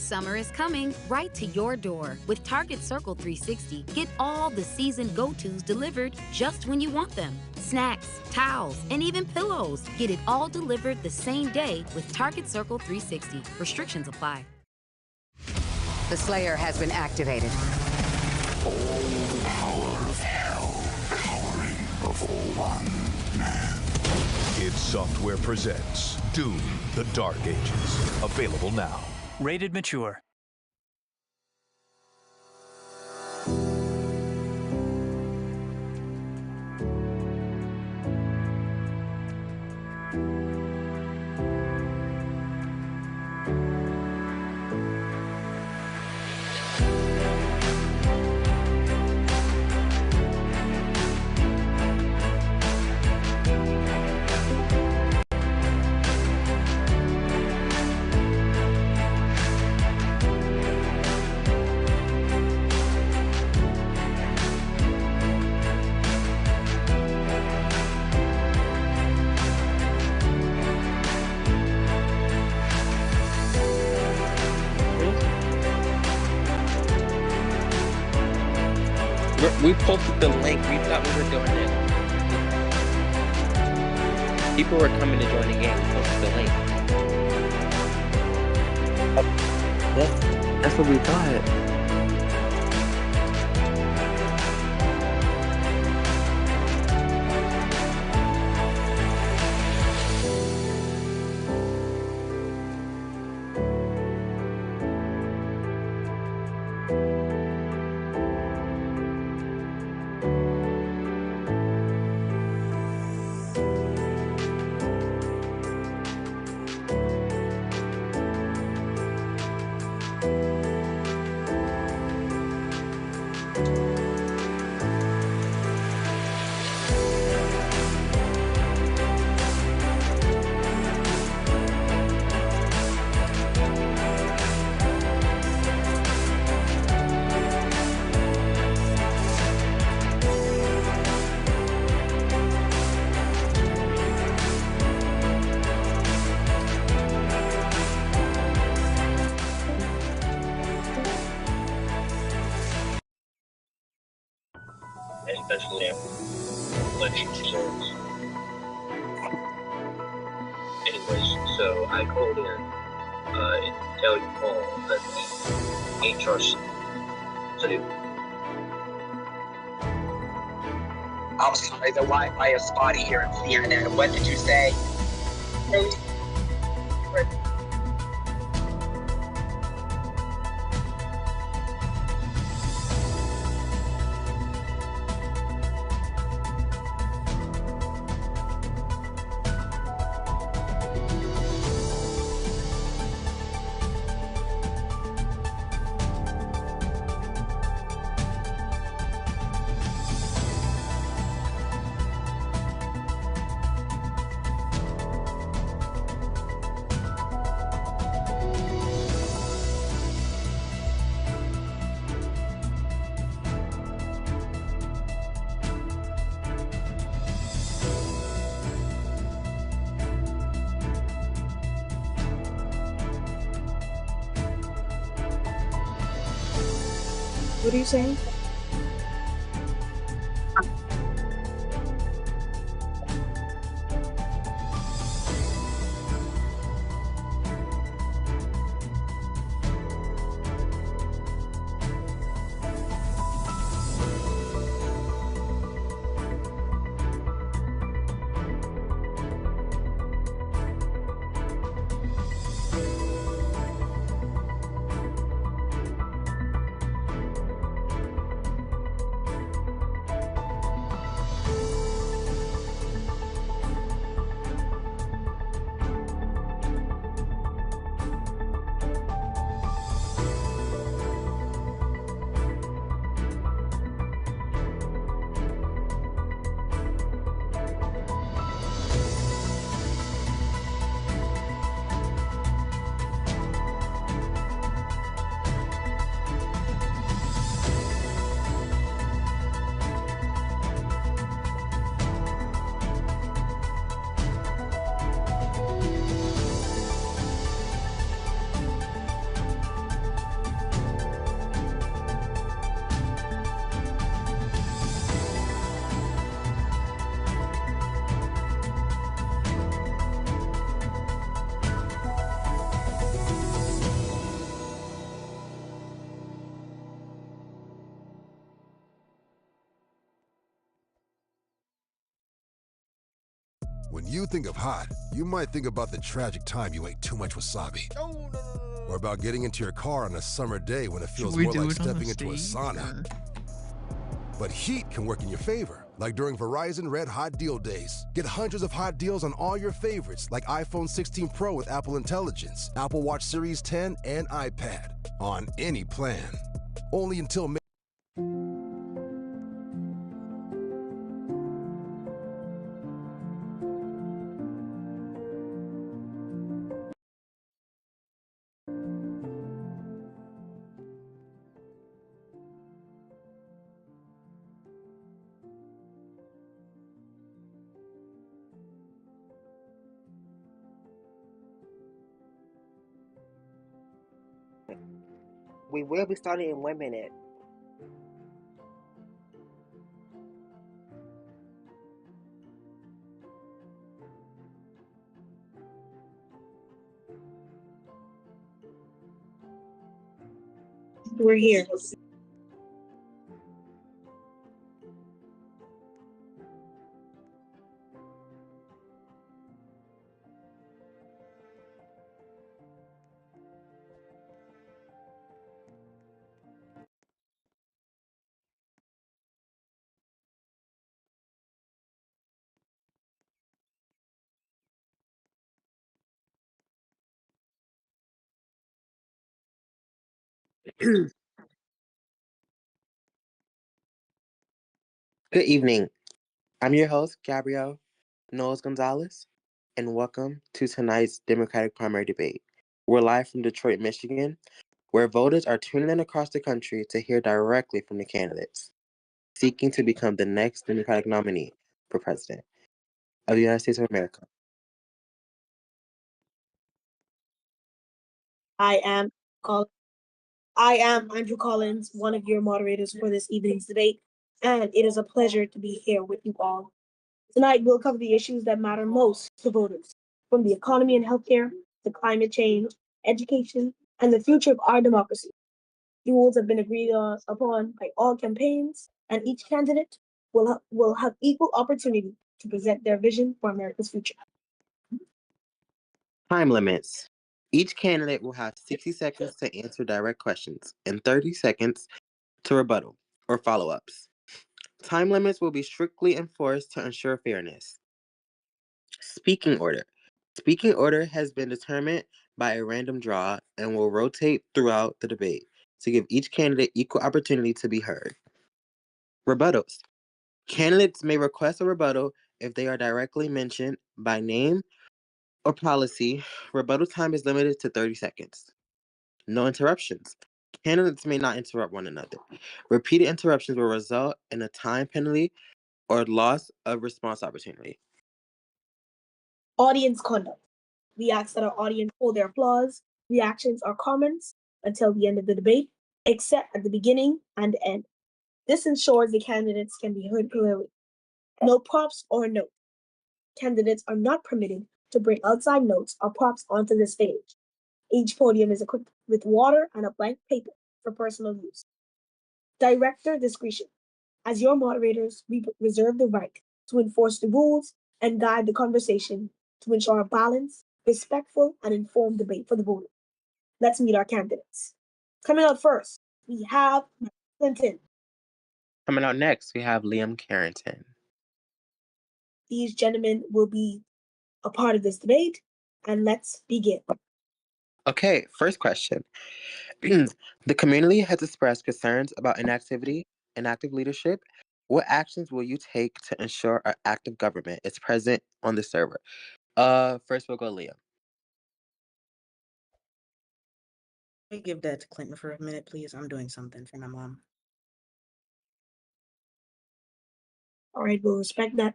Summer is coming right to your door. With Target Circle 360, get all the season go-tos delivered just when you want them. Snacks, towels, and even pillows. Get it all delivered the same day with Target Circle 360. Restrictions apply. The Slayer has been activated. All the power of hell cowering before one man. id Software presents Doom: The Dark Ages. Available now. Rated mature. We posted the link. We thought we were doing it. People were coming to join the game. We posted the link. That's what we thought. Especially election results. Anyways, so I called in and tell you all that the HRC to do. I'm sorry, the Wi-Fi is spotty here at the internet. What did you say? What are you saying? When you think of hot, you might think about the tragic time you ate too much wasabi. Or about getting into your car on a summer day when it feels more like stepping into a sauna. But heat can work in your favor, like during Verizon Red Hot Deal Days. Get hundreds of hot deals on all your favorites, like iPhone 16 Pro with Apple Intelligence, Apple Watch Series 10, and iPad, on any plan. Only until May. We will be starting in 1 minute. We're here. Good evening. I'm your host, Gabrielle Knowles Gonzalez, and welcome to tonight's Democratic primary debate. We're live from Detroit, Michigan, where voters are tuning in across the country to hear directly from the candidates seeking to become the next Democratic nominee for president of the United States of America. I am Andrew Collins, one of your moderators for this evening's debate, and it is a pleasure to be here with you all. Tonight, we'll cover the issues that matter most to voters, from the economy and healthcare to climate change, education, and the future of our democracy. The rules have been agreed upon by all campaigns, and each candidate will have equal opportunity to present their vision for America's future. Time limits. Each candidate will have 60 seconds to answer direct questions and 30 seconds to rebuttal or follow-ups. Time limits will be strictly enforced to ensure fairness. Speaking order. Speaking order has been determined by a random draw and will rotate throughout the debate to give each candidate equal opportunity to be heard. Rebuttals. Candidates may request a rebuttal if they are directly mentioned by name or policy. Rebuttal time is limited to 30 seconds. No interruptions. Candidates may not interrupt one another. Repeated interruptions will result in a time penalty or loss of response opportunity. Audience conduct. We ask that our audience hold their applause, reactions, or comments until the end of the debate, except at the beginning and end. This ensures the candidates can be heard clearly. No props or notes. Candidates are not permitted to bring outside notes or props onto the stage. Each podium is equipped with water and a blank paper for personal use. Director discretion. As your moderators, we reserve the right to enforce the rules and guide the conversation to ensure a balanced, respectful, and informed debate for the voters. Let's meet our candidates. Coming out first, we have Clinton. Coming out next, we have Liam Carrington. These gentlemen will be a part of this debate, and let's begin. Okay, first question. The community has expressed concerns about inactivity and active leadership. What actions will you take to ensure our active government is present on the server? First we'll go Liam. Can I give that to Clinton for a minute, please? I'm doing something for my mom. All right, we'll respect that.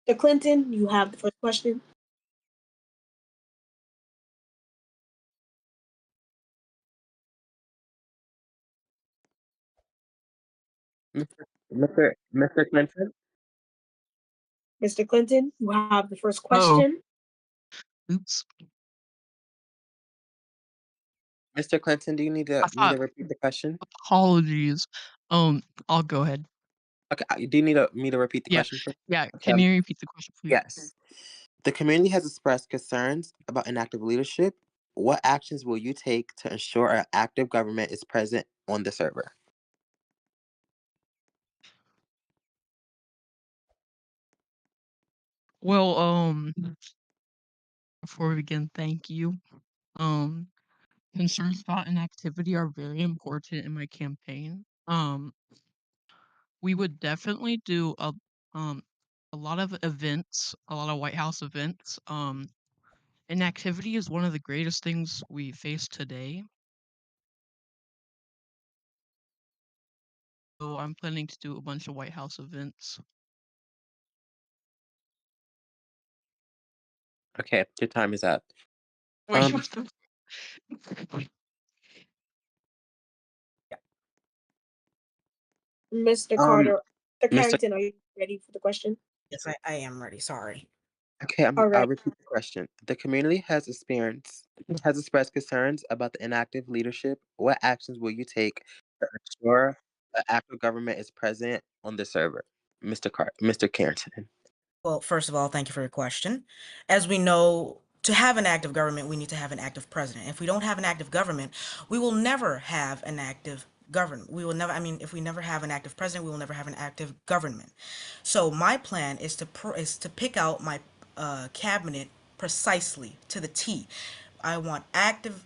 Mr. Clinton, you have the first question. Mr. Clinton? Mr. Clinton, you have the first question. Oops. Mr. Clinton, do you need to repeat the question? Apologies. I'll go ahead. Okay, do you need me to repeat the question? Yeah. Okay. Can you repeat the question, please? Yes. The community has expressed concerns about inactive leadership. What actions will you take to ensure an active government is present on the server? Well, before we begin, thank you. Um, Concerns about inactivity are very important in my campaign. We would definitely do um a lot of events, a lot of White House events. Inactivity is one of the greatest things we face today. So I'm planning to do a bunch of White House events. Okay, your time is up. Wait, Mr. Um, Carter, Mr. Mr. Carrington, are you ready for the question? Yes, I am ready. Sorry. Okay, All I'll right. repeat the question. The community has expressed concerns about the inactive leadership. What actions will you take to ensure the active government is present on the server, Mr. Carrington? Well, first of all, thank you for your question. As we know, to have an active government, we need to have an active president. If we don't have an active government, we will never have an active government. We will never, I mean, if we never have an active president, we will never have an active government. So my plan is to pick out my cabinet precisely to the T. I want active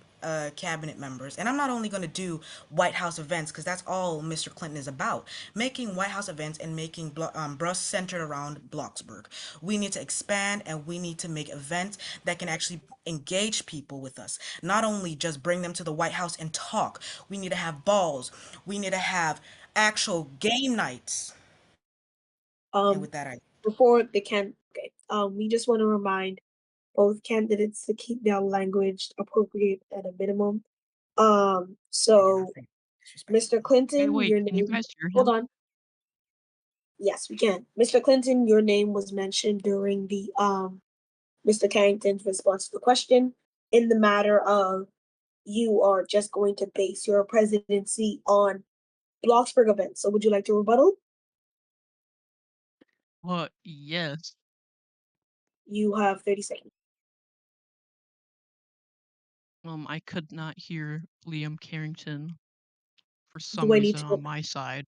cabinet members, and I'm not only going to do White House events because that's all Mr. Clinton is about. Making White House events and making BRUS centered around Bloxburg. We need to expand and we need to make events that can actually engage people with us. Not only just bring them to the White House and talk. We need to have balls. We need to have actual game nights. And Um, with that, I before the okay. We just want to remind both candidates to keep their language appropriate at a minimum. I did not So think disrespectful. Mr. hey, Clinton, wait, your can you name. guys hear Hold him? on. Yes, we can. Mr. Clinton, your name was mentioned during the Mr. Carrington's response to the question in the matter of you are just going to base your presidency on Bloxburg events. So would you like to rebuttal? Yes. You have 30 seconds. I could not hear Liam Carrington for some Do I need reason to on my side.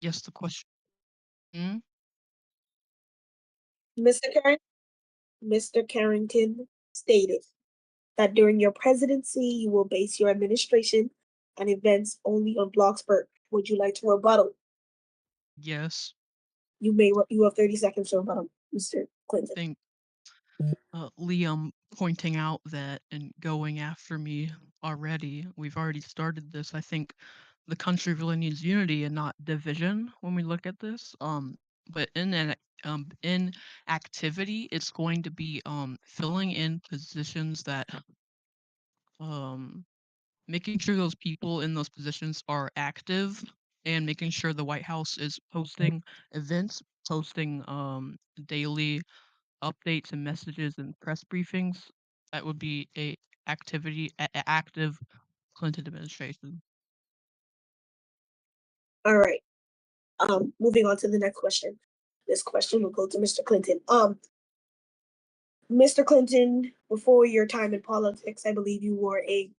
Yes, the question. Hmm? Mr. Mr. Carrington stated that during your presidency, you will base your administration and events only on Bloxburg. Would you like to rebuttal? Yes. You have 30 seconds to rebuttal, Mr. I Clinton. think Liam pointing out that and going after me already. We've already started this. I think the country really needs unity and not division when we look at this. But in activity, it's going to be filling in positions that um making sure those people in those positions are active and making sure the White House is posting events, posting daily updates and messages and press briefings. That would be active Clinton administration. All right. Moving on to the next question. This question will go to Mr. Clinton. Mr. Clinton, before your time in politics, I believe you were a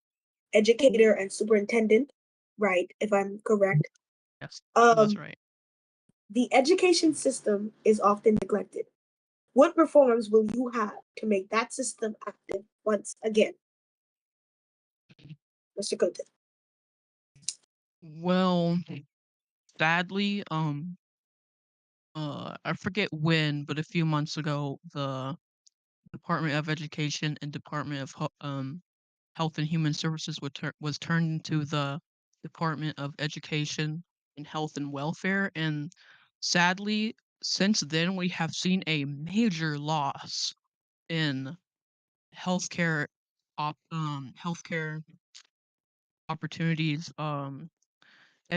educator and superintendent, right? If I'm correct. Yes, that's Um, right. the education system is often neglected. What reforms will you have to make that system active once again, Mr. Clinton? Well, sadly, I forget when, but a few months ago, the Department of Education and Department of Health and Human Services was turned into the Department of Education and Health and Welfare, and sadly, since then we have seen a major loss in healthcare healthcare opportunities,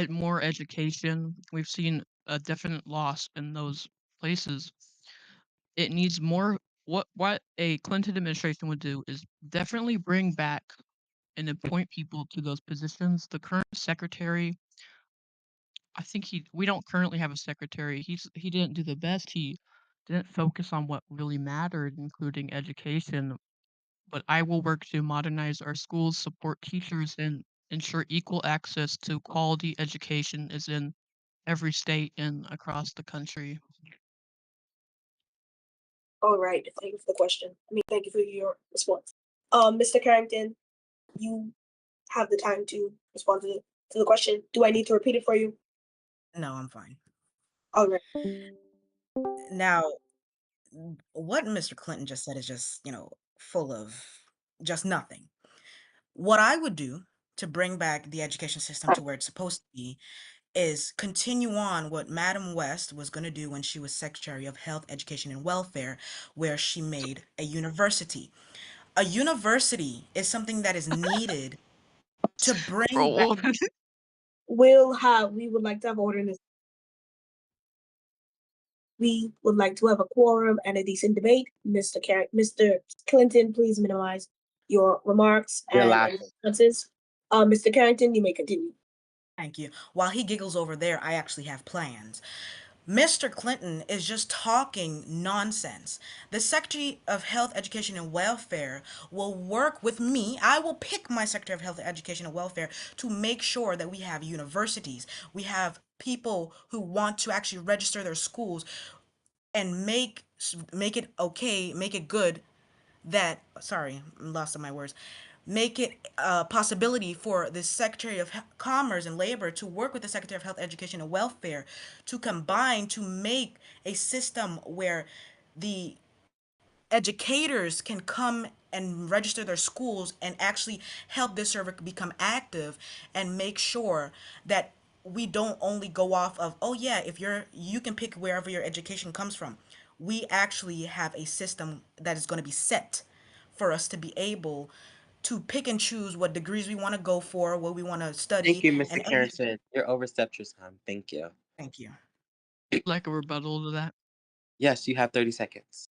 more education. We've seen a definite loss in those places. It needs more. What a Clinton administration would do is definitely bring back and appoint people to those positions. The current secretary, I think we don't currently have a secretary. He didn't do the best. didn't focus on what really mattered, including education. But I will work to modernize our schools, support teachers, and ensure equal access to quality education is in every state and across the country. All right. Thank you for the question. Thank you for your response. Mr. Carrington, you have the time to respond to the question. Do I need to repeat it for you? No, I'm fine. All right. Now, what Mr. Clinton just said is just, full of just nothing. What I would do to bring back the education system to where it's supposed to be is continue on what Madam West was going to do when she was Secretary of Health, Education, and Welfare, where she made a university. A university is something that is needed to bring back. Bro. We would like to have order in this. We would like to have a quorum and a decent debate. Mr. Clinton, please minimize your remarks You're and any laughing. responses. Mr. Carrington, you may continue. Thank you. While he giggles over there, I actually have plans. Mr. Clinton is just talking nonsense. The Secretary of Health, Education, and Welfare will work with me. I will pick my Secretary of Health, Education, and Welfare to make sure that we have universities. We have people who want to actually register their schools and make it okay, make it good that sorry, I'm lost in my words. Make it a possibility for the Secretary of Commerce and Labor to work with the Secretary of Health, Education, and Welfare to combine to make a system where the educators can come and register their schools and actually help this server become active and make sure that we don't only go off of, oh yeah, if you can pick wherever your education comes from. We actually have a system that is going to be set for us to be able to pick and choose what degrees we want to go for, what we want to Thank study, you, and Mr. everything. Carrington. You're overstepped your time. Thank you. Thank you. Like a rebuttal to that. Yes, you have 30 seconds.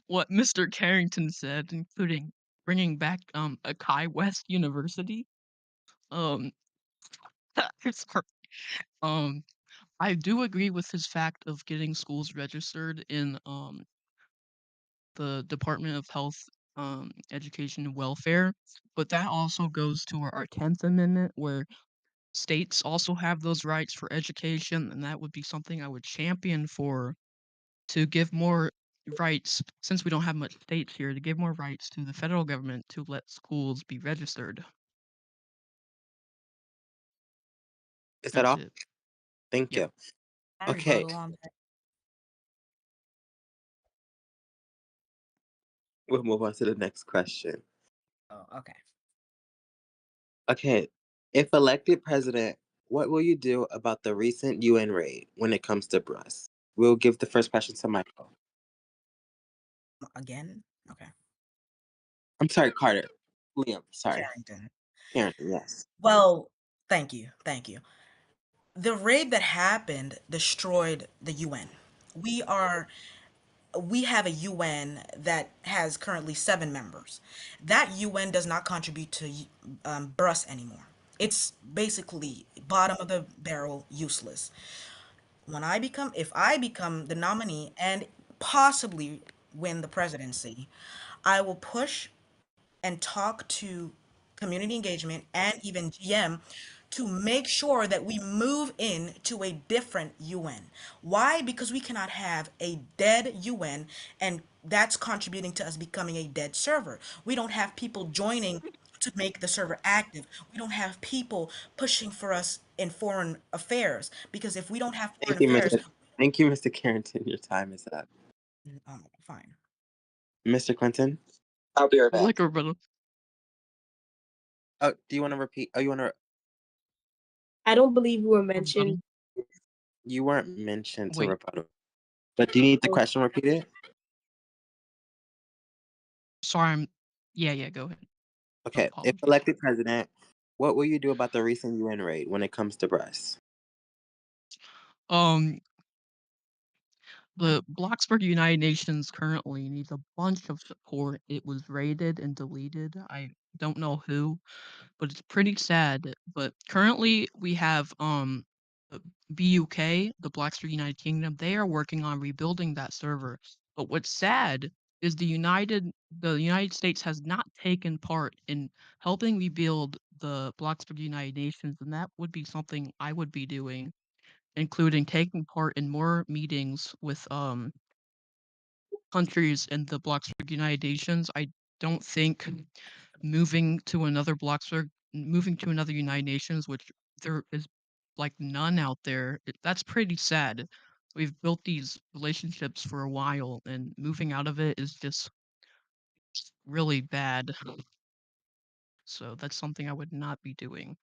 What Mr. Carrington said, including bringing back a Chi West University. Um, sorry. um, I do agree with his fact of getting schools registered in the Department of Health, Education, and Welfare, but that also goes to our 10th Amendment, where states also have those rights for education, and that would be something I would champion for to give more rights, since we don't have much states here, to give more rights to the federal government to let schools be registered. Is that That's all? it. Thank Yep. you. I Okay, rebuttal on that. we'll move on to the next question. Oh, okay. Okay, if elected president, what will you do about the recent UN raid when it comes to BRUS? We'll give the first question to Michael. Again? Okay. I'm sorry, Carter. Liam, sorry. Carrington. Carrington, yes. Well, thank you. Thank you. The raid that happened destroyed the UN. We are we have a UN that has currently 7 members. That UN does not contribute to BRUS anymore. It's basically bottom of the barrel, useless. If I become the nominee and possibly win the presidency, I will push and talk to community engagement and even GM to make sure that we move in to a different UN. Why? Because we cannot have a dead UN and that's contributing to us becoming a dead server. We don't have people joining to make the server active. We don't have people pushing for us in foreign affairs because if we don't have foreign Thank you, affairs, Mr. Thank you, Mr. Carrington. Your time is up. fine. Mr. Clinton? I'll be right back. Like a rebuttal. Oh, do you want to repeat? Oh, you want to? I don't believe you were Rebuttal. mentioned. You weren't mentioned to Wait. rebuttal. But do you need the Oh, question repeated? Sorry, yeah, go ahead. Okay, if Apologies. elected president, what will you do about the recent UN raid when it comes to BRUS? Um, the Bloxburg United Nations currently needs a bunch of support. It was raided and deleted. I don't know who, but it's pretty sad. But currently we have BUK, the Blackstreet United Kingdom, they are working on rebuilding that server. But what's sad is the United States has not taken part in helping rebuild the Blackstreet United Nations, and that would be something I would be doing, including taking part in more meetings with countries in the Bloxburg United Nations. I don't think moving to another United Nations, which there is like none out there, that's pretty sad. We've built these relationships for a while, and moving out of it is just really bad. So that's something I would not be doing.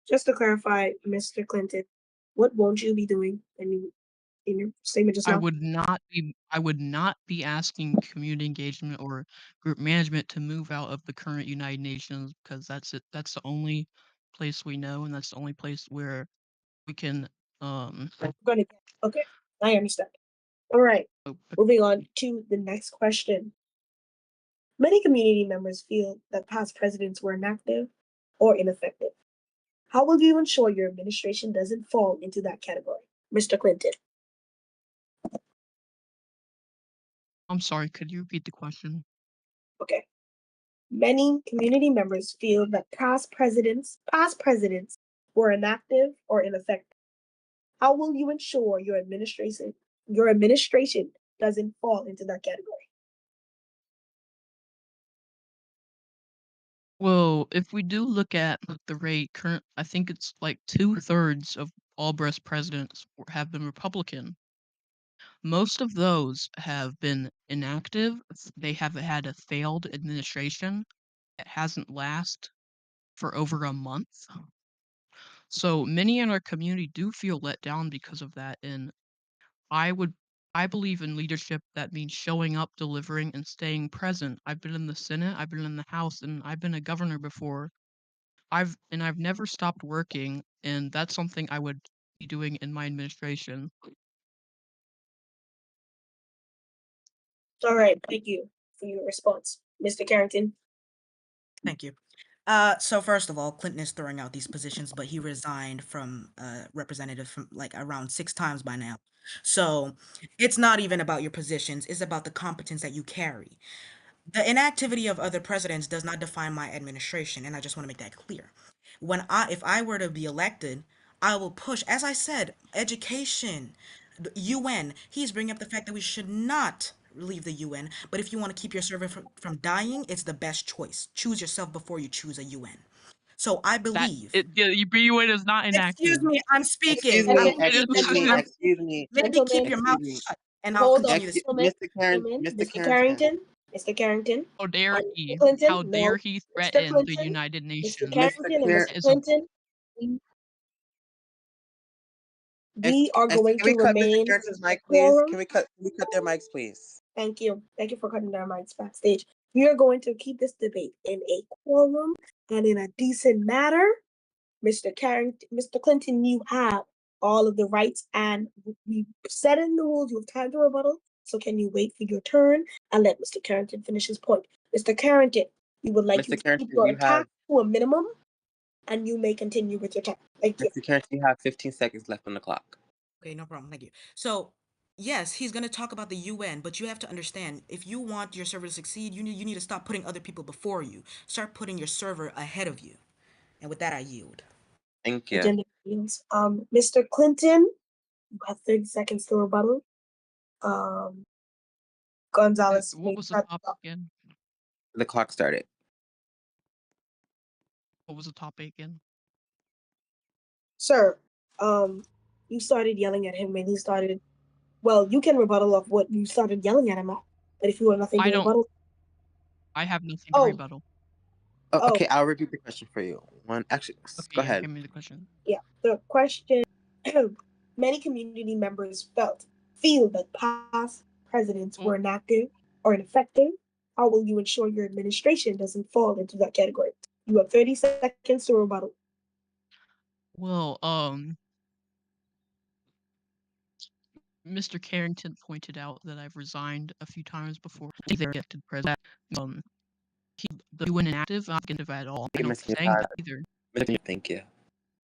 Just to clarify, Mr. Clinton, what won't you be doing in your statement just I now? would not be asking community engagement or group management to move out of the current United Nations, because that's it. That's the only place we know, and that's the only place where we can Gonna get okay. I understand. All right. oh, Moving on to the next question. Many community members feel that past presidents were inactive or ineffective. How will you ensure your administration doesn't fall into that category? Mr. Clinton. I'm sorry, could you repeat the question? Okay. Many community members feel that past presidents were inactive or ineffective. How will you ensure your administration doesn't fall into that category? Well, if we do look at the rate current, I think it's like 2/3 of all BRUS presidents have been Republican. Most of those have been inactive. They have had a failed administration. It hasn't lasted for over a month. So many in our community do feel let down because of that. And I would, I believe in leadership that means showing up, delivering, and staying present. I've been in the Senate, I've been in the House, and I've been a governor before. I've never stopped working, and that's something I would be doing in my administration. All right, thank you for your response. Mr. Carrington. Thank you. So first of all, Clinton is throwing out these positions, but he resigned from representative from like around 6 times by now. So it's not even about your positions; it's about the competence that you carry. The inactivity of other presidents does not define my administration, and I just want to make that clear. If I were to be elected, I will push, as I said, education, the UN. He's bringing up the fact that we should not leave the UN, but if you want to keep your server from dying, it's the best choice. Choose yourself before you choose a UN. So I believe. The BUN is not Excuse inactive. me, I'm Excuse speaking. me, It is. excuse me, Maybe keep your mouth excuse me. shut, and I'll Hold on continue to just speak. a moment. Mr. Mr. Carrington. Carrington. Mr. Carrington. How dare Mr. he? Clinton. How No. dare he Mr. threaten the Clinton. United Mr. Nations? Carrington and Mr. That is a Clinton. We are going Can to we cut Mr. remain Carrington's mic, please? quorum. Can we cut their mics, please? Thank you. Thank you for cutting their mics backstage. We are going to keep this debate in a quorum and in a decent manner. Mr. Carrington, Mr. Clinton, you have all of the rights, and we set in the rules. You have time to rebuttal. So can you wait for your turn and let Mr. Carrington finish his point? Mr. Carrington, we would like you to keep your attack to a minimum, and you may continue with your time. Thank you. Mr. Carrington, you have 15 seconds left on the clock. Okay, no problem. Thank you. So, yes, he's going to talk about the UN, but you have to understand, if you want your server to succeed, you need to stop putting other people before you. Start putting your server ahead of you. And with that, I yield. Thank you. Agenda meetings. Mr. Clinton, you have 30 seconds to rebuttal. Gonzalez. What was the topic again? The clock started. What was the topic again? Sir, you started yelling at him when he started. Well, you can rebuttal off what you started yelling at him at. But if you have nothing to rebuttal. I have nothing to rebuttal. Oh, okay, I'll repeat the question for you. Okay, go ahead. Give me the question. Yeah, the question, many community members feel that past presidents were inactive or ineffective. How will you ensure your administration doesn't fall into that category? You have 30 seconds to rebuttal. Well, Mr. Carrington pointed out that I've resigned a few times before. They elected president. The UN inactive, not inactive at all. I don't think either. Thank you.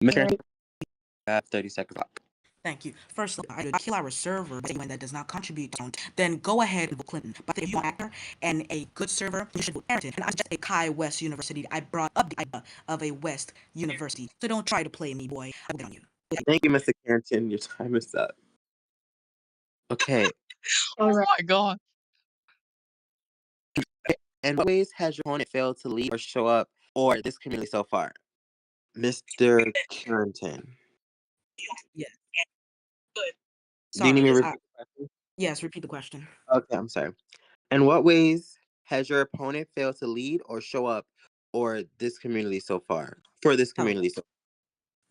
Mr. 30 seconds left. Thank you. Firstly, I kill our server that does not contribute. Then go ahead and vote Clinton. But if you're an actor and a good server, you should vote Harrington. And I suggest a Chi West University. I brought up the idea of a West University. So don't try to play me, boy. I will get on you. Thank you, Mr. Carrington. Your time is up. Okay. Oh my god. In what ways has your opponent failed to lead or show up or this community so far? Mr. Carrington. Yeah. Do you need me to Sorry. repeat the question? Yes, repeat the question. Okay, I'm sorry. In what ways has your opponent failed to lead or show up or this community so far? For this community so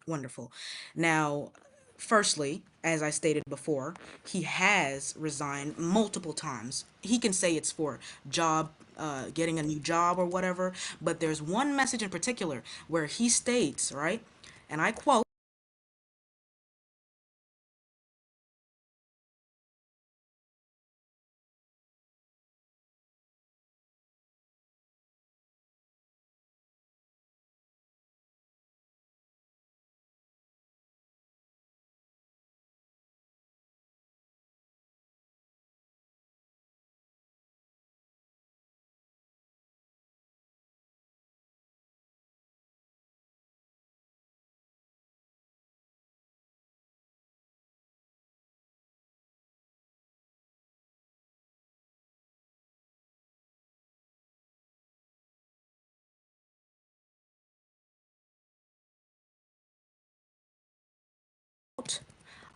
Wonderful. Now, firstly, as I stated before, he has resigned multiple times. He can say it's for getting a new job or whatever, but there's one message in particular where he states, right, and I quote,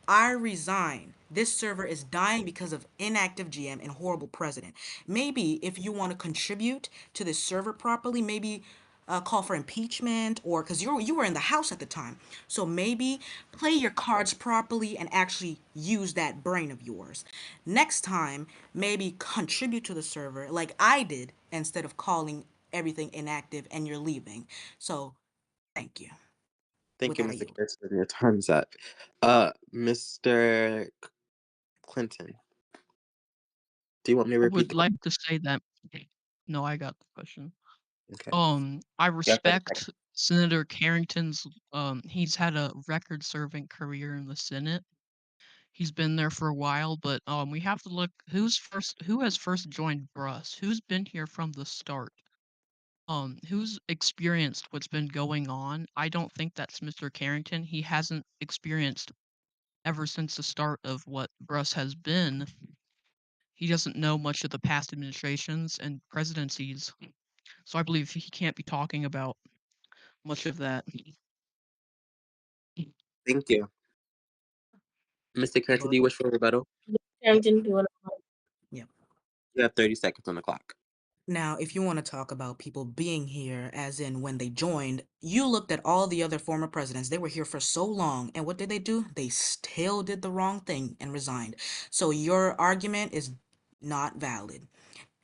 I resign. This server is dying because of inactive GM and horrible president. Maybe if you want to contribute to this server properly, maybe call for impeachment or because you were in the house at the time. So maybe play your cards properly and actually use that brain of yours. Next time, maybe contribute to the server like I did instead of calling everything inactive and you're leaving. So thank you. thank With you, that, I Mr. yield. Carrington. Your time's up. Mr. Clinton. Do you want me to I repeat would the like to say that no, I got the question. question? I Yeah, 30 seconds. respect Senator Carrington's he's had a record serving career in the Senate. He's been there for a while, but we have to look who has first joined BRUS? Who's been here from the start? Who's experienced what's been going on? I don't think that's Mr. Carrington. He hasn't experienced ever since the start of what BRUS has been. He doesn't know much of the past administrations and presidencies. So I believe he can't be talking about much of that. Thank you. Mr. Carrington, do you wish for a rebuttal? Carrington, do you want to? Yep. You have 30 seconds on the clock. Now, if you want to talk about people being here, as in when they joined, you looked at all the other former presidents. They were here for so long, and what did they do? They still did the wrong thing and resigned. So your argument is not valid.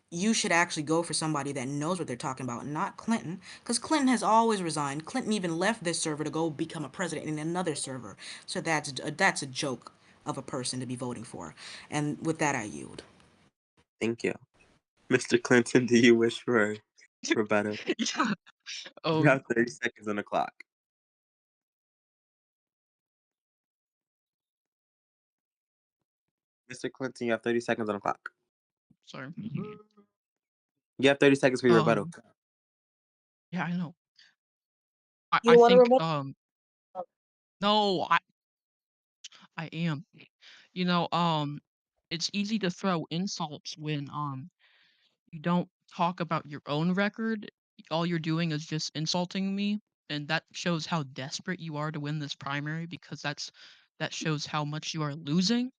You should actually go for somebody that knows what they're talking about, not Clinton, because Clinton has always resigned. Clinton even left this server to go become a president in another server. So that's a joke of a person to be voting for. And with that, I yield. Thank you. Mr. Clinton, do you wish for a rebuttal? Yeah. You have 30 seconds on the clock. Mr. Clinton, you have 30 seconds on the clock. Sorry. You have 30 seconds for your rebuttal. Yeah, I know. You I want to think rebuttal? no, I am. You know, it's easy to throw insults when you don't talk about your own record. All you're doing is just insulting me, and that shows how desperate you are to win this primary because that shows how much you are losing.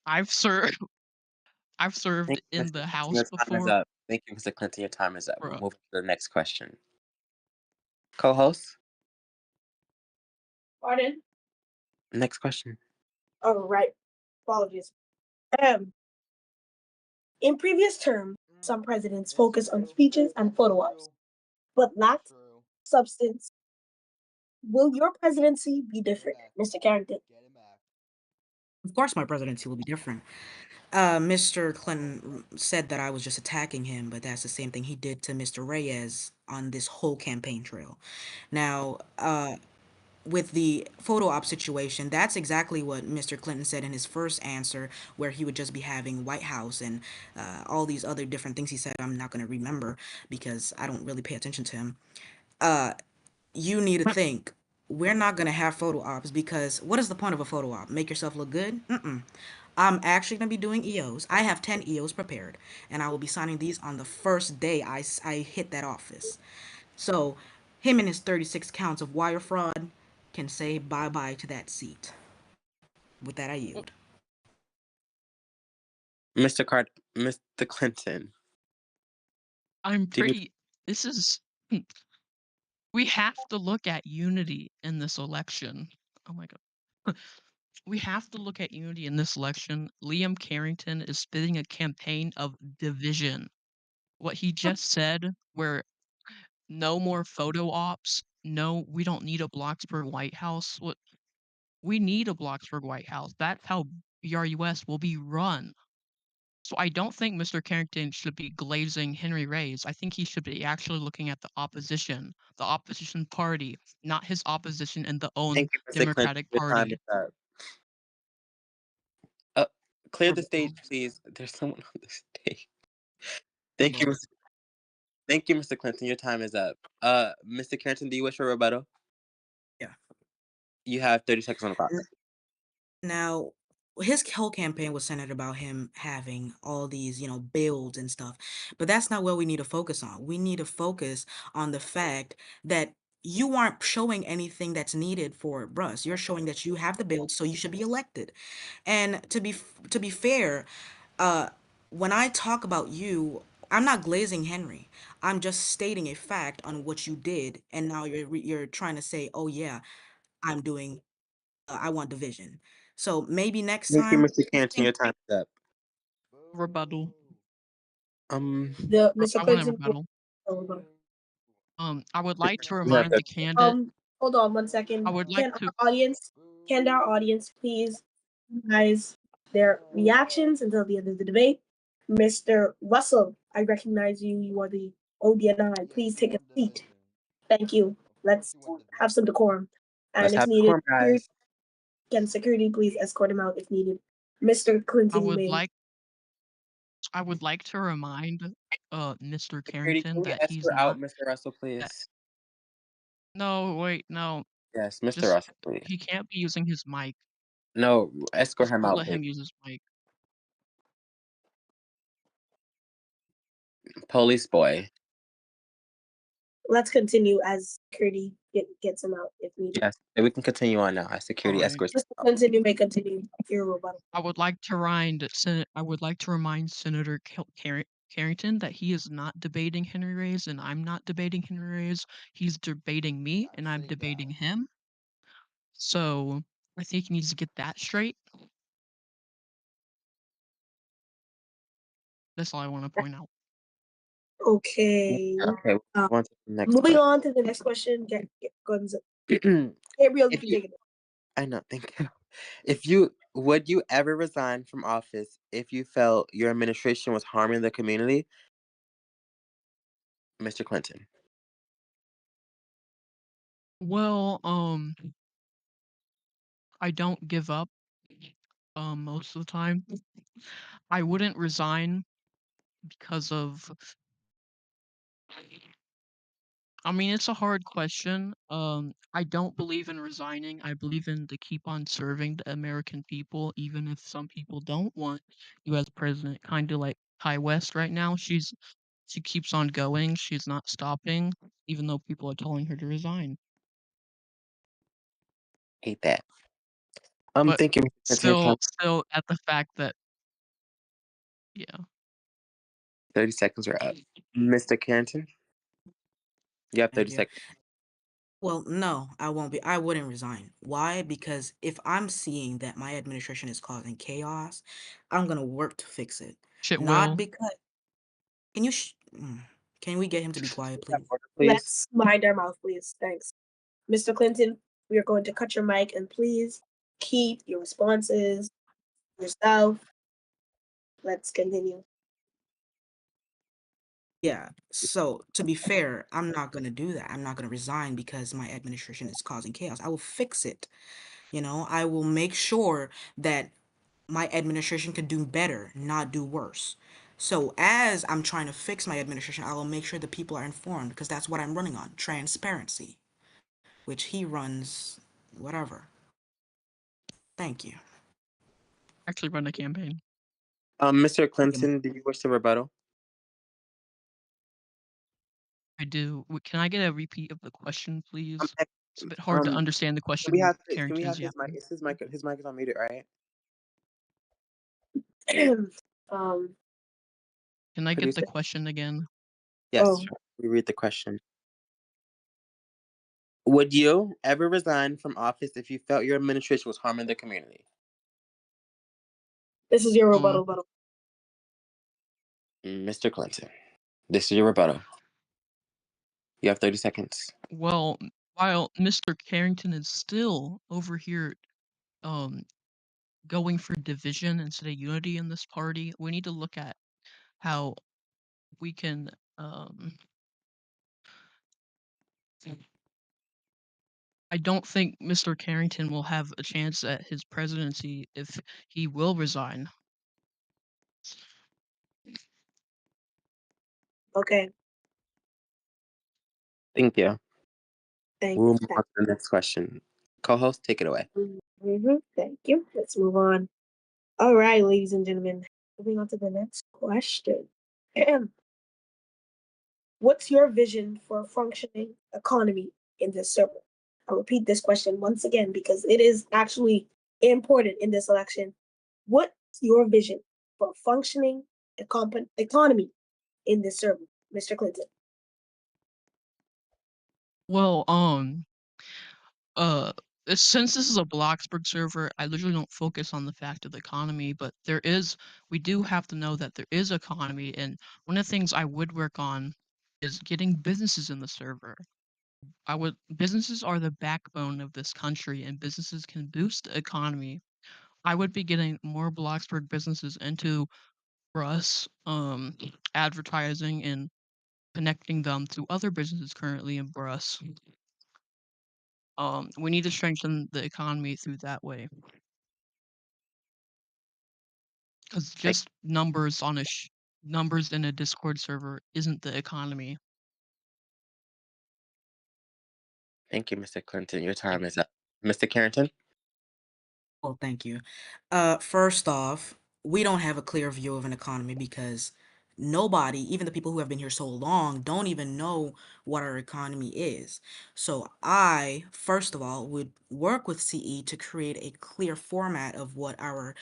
I've served I've served Thank you, in Mr. the Clinton. House Your time is before. up. Thank you, Mr. Clinton. Your time is up. We'll Bruh. move to the next question. Co-host, Pardon? next question. All right. Apologies. In previous terms, some presidents focused on speeches and photo ops, but lacked substance. Will your presidency be different, Mr. Carrington? Of course, my presidency will be different. Mr. Clinton said that I was just attacking him, but that's the same thing he did to Mr. Reyes on this whole campaign trail. Now, with the photo op situation, that's exactly what Mr. Clinton said in his first answer, where he would just be having White House and all these other different things he said. I'm not going to remember because I don't really pay attention to him. You need to think. We're not going to have photo ops because what is the point of a photo op? Make yourself look good? Mm-mm. I'm actually going to be doing EOs. I have 10 EOs prepared, and I will be signing these on the first day I hit that office. So, him and his 36 counts of wire fraud can say bye bye to that seat. With that, I yield. Mr. Clinton. I'm pretty. This is. We have to look at unity in this election. Oh my god. We have to look at unity in this election. Liam Carrington is spitting a campaign of division. What he just said, where no more photo ops, no, we don't need a Bloxburg White House. What we need a Bloxburg White House. That's how BRUS will be run. So I don't think Mr. Carrington should be glazing Henry Reyes. I think he should be actually looking at the opposition party, not his opposition in the own Thank you, Mr. Clinton. Democratic Your time Party. is up. Clear the stage, please. There's someone on the stage. Thank you, Mr. Clinton. Your time is up. Mr. Carrington, do you wish for a rebuttal? Yeah. You have 30 seconds on the clock. Now, his whole campaign was centered about him having all these, builds and stuff. But that's not what we need to focus on. We need to focus on the fact that you aren't showing anything that's needed for BRUS. You're showing that you have the build, so you should be elected. And to be fair, when I talk about you, I'm not glazing Henry. I'm just stating a fact on what you did, and now you're trying to say, "Oh yeah, I'm doing I want division." So maybe next Thank you, time, Mr. Canton. Your time is up. Rebuttal. Mr. I want a Clinton. rebuttal. I would like to you have remind the candidate. Hold on one second. I would like to. Can our audience please recognize their reactions until the end of the debate? Mr. Russell, I recognize you. You are the ODNI. Please take a seat. Thank you. Let's have some decorum. And Let's if have needed, decorum, guys. can security please escort him out if needed? Mr. Clinton, I would like to remind Mr. Security, Carrington can we that he's escort out not. Mr. Russell, please? No, wait, no. Yes, Mr. Just Russell, please. he can't be using his mic. No, escort him Don't out, let please. him use his mic. Police boy. let's continue as security gets him out if needed. Yes, we can continue on now. Security escorts. Mr. Clinton, you may continue your rebuttal. I would like to remind Senator Carrington that he is not debating Henry Reyes, and I'm not debating Henry Reyes. He's debating me, and I'm debating him. So I think he needs to get that straight. That's all I want to point out. Okay. Okay. Moving on to the next question. Get guns. Gabriel, you can take it. I know. Thank you. Would you ever resign from office if you felt your administration was harming the community? Mr. Clinton. Well, I don't give up most of the time. I wouldn't resign because of. I mean, it's a hard question. I don't believe in resigning. I believe in to keep on serving the American people, even if some people don't want you as president. Kind of like Ty West right now. She keeps on going. She's not stopping, even though people are telling her to resign. Hate that. But thank you. Still at the fact that, yeah. 30 seconds are up. Mr. Carrington? You have 30 seconds. Well, no, I won't be. I wouldn't resign. Why? Because if I'm seeing that my administration is causing chaos, I'm gonna work to fix it. Not because. Can we get him to be quiet, please? Let's mind our mouth, please. Thanks. Mr. Clinton, we are going to cut your mic and please keep your responses yourself. let's continue. Yeah. So to be fair, I'm not gonna do that. I'm not gonna resign because my administration is causing chaos. I will fix it. I will make sure that my administration could do better, not do worse. So as I'm trying to fix my administration, I will make sure the people are informed because that's what I'm running on, transparency, which he runs whatever. Thank you. Actually run a campaign. Mr. Clinton, do you wish to rebuttal? I do. Can I get a repeat of the question, please? Um, It's a bit hard to understand the question can we Carrington have is his mic? asking. His mic is unmuted, right? um. Can I get the Producer? question again? Yes. Oh. We read the question. Would you ever resign from office if you felt your administration was harming the community? This is your rebuttal. Mr. Clinton, this is your rebuttal. You have 30 seconds. Well, while Mr. Carrington is still over here going for division instead of unity in this party, we need to look at how we can I don't think Mr. Carrington will have a chance at his presidency if he will resign. Okay. Thank you. Thank We'll you. move on to the next question. Co-host, take it away. Thank you. Let's move on. All right, ladies and gentlemen, moving on to the next question. What's your vision for a functioning economy in this server? I'll repeat this question once again because it is actually important in this election. What's your vision for a functioning economy in this server, Mr. Clinton? Well, since this is a Bloxburg server, I literally don't focus on the fact of the economy, but we do have to know that there is economy, and one of the things I would work on is getting businesses in the server. Businesses are the backbone of this country, and businesses can boost the economy. I would be getting more Bloxburg businesses into BRUS, advertising and connecting them to other businesses currently in BRUS. We need to strengthen the economy through that way. Because just numbers numbers in a Discord server isn't the economy. Thank you, Mr. Clinton. Your time is up. Mr. Carrington? Well, thank you. First off, we don't have a clear view of an economy because nobody, even the people who have been here so long, don't even know what our economy is. So I, first of all, would work with CE to create a clear format of what our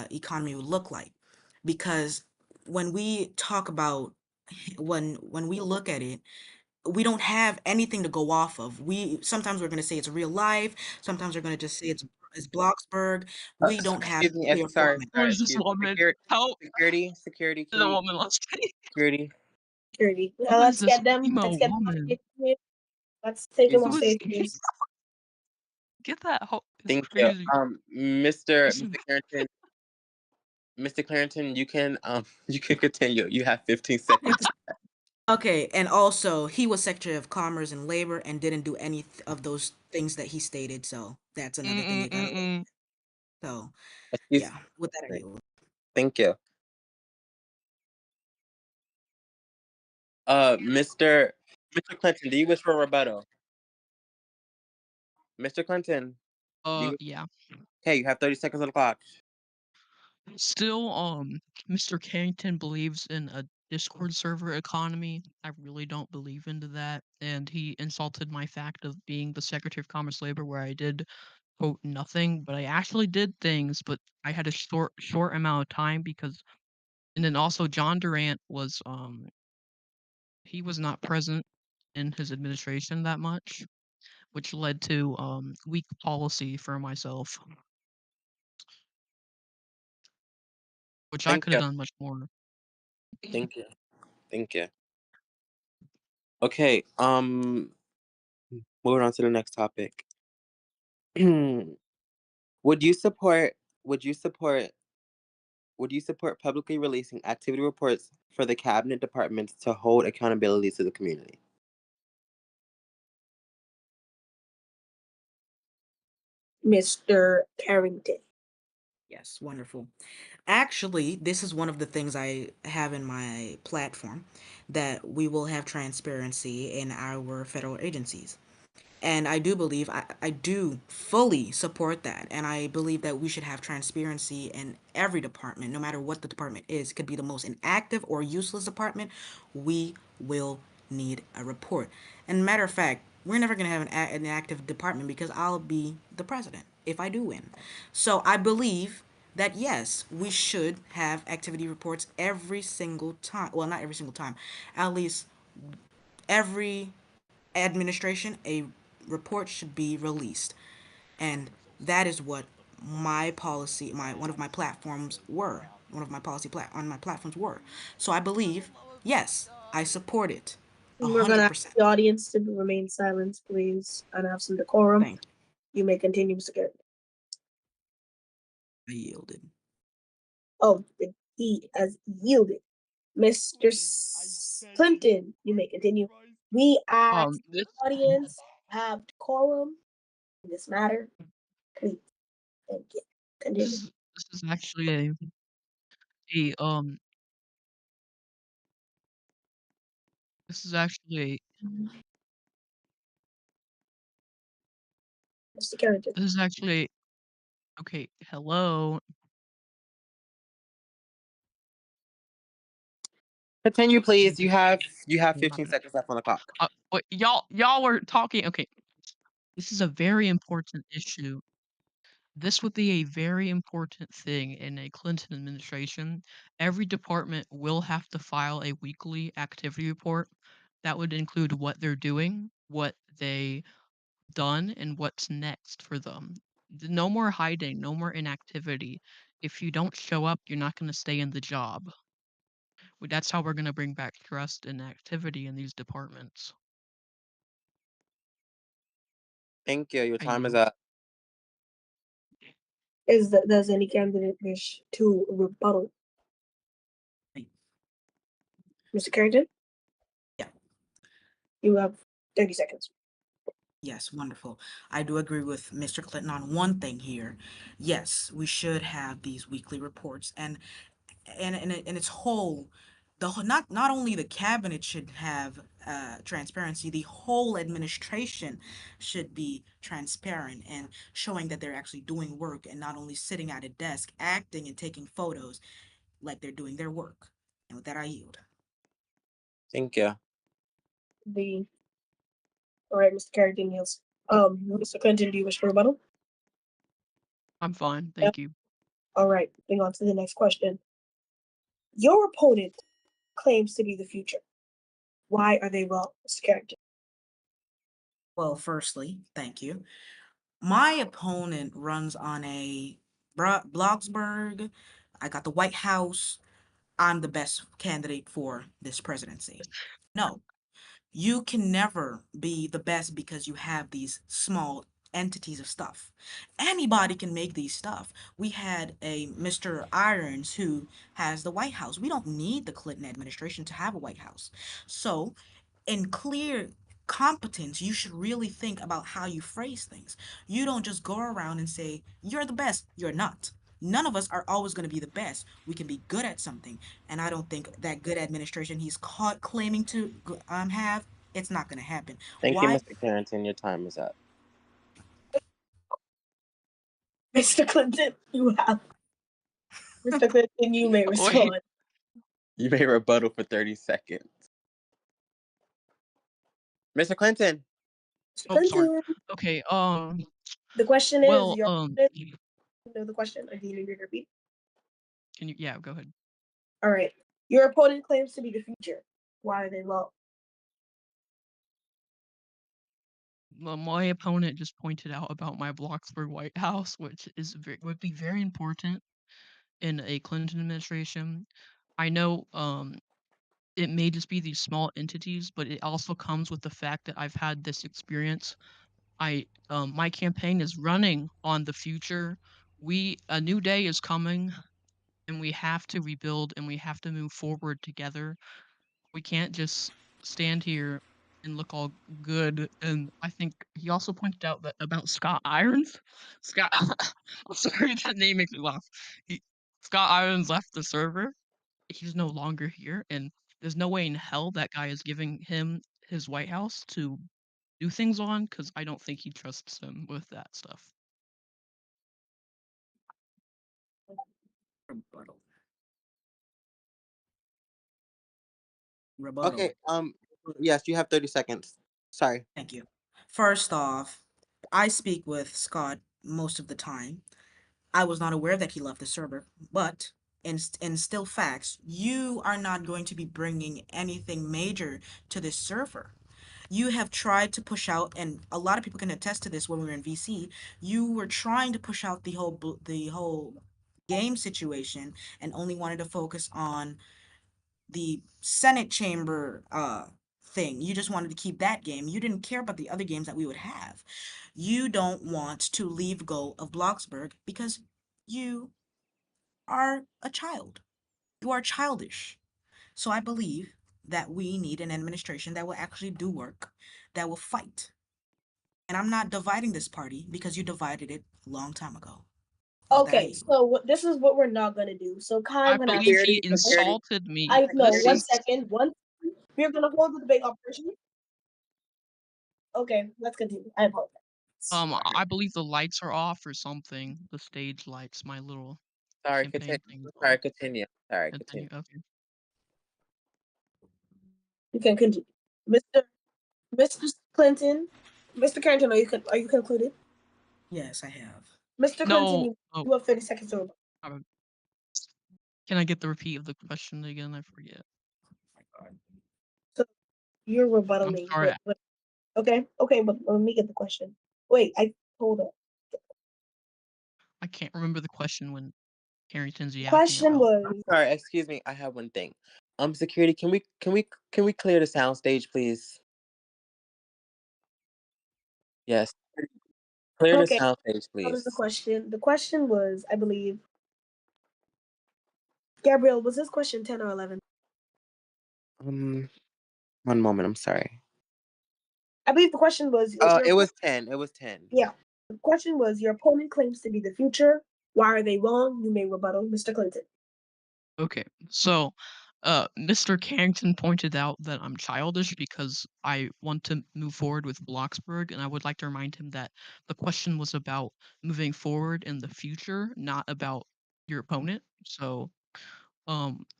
economy would look like. Because when we talk about when we look at it, we don't have anything to go off of. Sometimes we're going to say it's real life. Sometimes we're going to just say it's Bloxburg. We don't have Excuse me. a clear Sorry. format. Who is this Excuse me. woman? Help! Security. Can The we? woman lost Kenny. Security. Security. Who is Let's this get them. emo Let's get them on woman? stage, please. Let's take them on Who is stage, please. get that it's Thank you. crazy. Mr. Listen. Carrington. Mr. Carrington, you can you can continue. You have 15 seconds. Okay, and also he was Secretary of Commerce and Labor and didn't do any of those things that he stated. So that's another thing you gotta look. So Excuse yeah, with that I yield. Thank you. Mr. Clinton, do you wish for a rebuttal? Mr. Clinton. Yeah. Okay, you have 30 seconds on the clock. Still, Mr. Carrington believes in a Discord server economy. I really don't believe into that, and he insulted my fact of being the Secretary of Commerce Labor, where I did quote nothing, but I actually did things, but I had a short amount of time and then also John Durant was he was not present in his administration that much, which led to weak policy for myself, which I Thank could have you. done much more. Thank you. Thank you. Okay, moving on to the next topic. would you support would you support publicly releasing activity reports for the cabinet departments to hold accountability to the community? Mr. Carrington. Yes, wonderful. Actually, this is one of the things I have in my platform, that we will have transparency in our federal agencies. And I do believe, I do fully support that. And I believe that we should have transparency in every department, no matter what the department is. It could be the most inactive or useless department. We will need a report. And matter of fact, we're never going to have an active department because I'll be the president if I do win. So I believe that yes, we should have activity reports every single time. Well, not every single time, at least every administration, a report should be released. And that is what my policy, my one of my platforms were. One of my on my platforms were. So I believe, yes, I support it. A We're gonna hundred ask percent. the audience to remain silent, please, and have some decorum. Thank You may continue, Mr. Carrington. you. I yielded. Oh, he has yielded. Mr. Clinton, you may continue. We ask This the audience have decorum in this matter. Please. Thank you. this Continue. is this is actually a this is actually Mr. Carrington. this is actually okay. Hello. Continue, please. You have 15 seconds left on the clock. But y'all were talking. Okay, this is a very important issue. This would be a very important thing in a Clinton administration. Every department will have to file a weekly activity report that would include what they're doing, what they done, and what's next for them. No more hiding, no more inactivity. If you don't show up, you're not going to stay in the job. That's how we're going to bring back trust and activity in these departments. Thank you. Your I time is yield. up. Does any candidate wish to rebuttal? Mr. Carrington? Yeah. You have 30 seconds. Yes, wonderful. I do agree with Mr. Clinton on one thing here. Yes, we should have these weekly reports, and in its whole, not only the cabinet should have transparency, the whole administration should be transparent and showing that they're actually doing work and not only sitting at a desk acting and taking photos like they're doing their work. And with that, I yield. Thank you. All right, Mr. Carrington yields. Mr. Clinton, do you wish for rebuttal? I'm fine. Yeah. Thank you. All right, moving on to the next question. Your opponent claims to be the future. Why are they wrong, Mr. Carrington? Well, firstly, thank you. My opponent runs on a Blogsburg. I got the White House. I'm the best candidate for this presidency. No, you can never be the best because you have these small entities of stuff. Anybody can make these stuff. We had a Mr. Irons who has the White House. We don't need the Clinton administration to have a White House. So, in clear competence, you should really think about how you phrase things. You don't just go around and say, you're the best. You're not. None of us are always going to be the best. We can be good at something. And I don't think that good administration he's caught claiming to have, it's not going to happen. Thank you, Why? Mr. Carrington. Your time is up. Mr. Clinton, you have. Mr. Clinton, you may Wait. respond. You may rebuttal for 30 seconds. Mr. Clinton. Mr. Oh, sorry. Clinton, Okay. the question is, Well. you know the question, or do you need me to repeat? Can you? Yeah. Go ahead. All right. Your opponent claims to be the future. Why are they wrong? Well, my opponent just pointed out about my Bloxburg White House, which would be very important in a Clinton administration. I know it may just be these small entities, but it also comes with the fact that I've had this experience. My campaign is running on the future. A new day is coming. and we have to rebuild and we have to move forward together. We can't just stand here and look all good. And I think he also pointed out that about Scott Irons. Scott, I'm sorry, that name makes me laugh. He, Scott Irons left the server. He's no longer here, and there's no way in hell that guy is giving him his White House to do things on because I don't think he trusts him with that stuff. Rebuttal. Okay. Rebuttal. Yes, you have 30 seconds. Sorry. Thank you. First off, I speak with Scott most of the time. I was not aware that he left the server, but in still facts, you are not going to be bringing anything major to this server. You have tried to push out, and a lot of people can attest to this when we were in VC. You were trying to push out the whole game situation and only wanted to focus on the Senate chamber thing. You just wanted to keep that game. You didn't care about the other games that we would have. You don't want to leave go of Bloxburg because you are a child. You are childish. So I believe that we need an administration that will actually do work, that will fight. And I'm not dividing this party because you divided it a long time ago. With that, I Okay, yield. so this is what we're not gonna do. So Kai, I I'm gonna ask believe you he a question. Security. insulted me. I know. This One Security. is second. We're gonna hold the debate operation. Okay, let's continue. I apologize. I believe the lights are off or something. The stage lights, my little Sorry, continue. campaign thing is Sorry, off. continue. Sorry, continue. Continue. Okay. You can continue, Mr. Clinton. Mr. Carrington, are you concluded? Yes, I have. Mr. Clinton, No. you Oh, have 30 seconds to rebut. uh, can I get the repeat of the question again? I forget. So you're I'm rebuttaling, sorry. but okay, but let me get the question. Wait, I hold on. I can't remember the question when Carrington's The yapping question about. was Sorry, excuse me. I have one thing. Security, can we clear the sound stage, please? Yes. Clear the okay. sound stage, That was the please. question. The question was, I believe, Gabriel. Was this question 10 or 11? Um, one moment. I'm sorry. I believe the question was your It was 10. It was 10. yeah. The question was your opponent claims to be the future. Why are they wrong? You may rebuttal, Mr. Clinton. Okay, so, Mr. Carrington pointed out that I'm childish because I want to move forward with Bloxburg, and I would like to remind him that the question was about moving forward in the future, not about your opponent. So,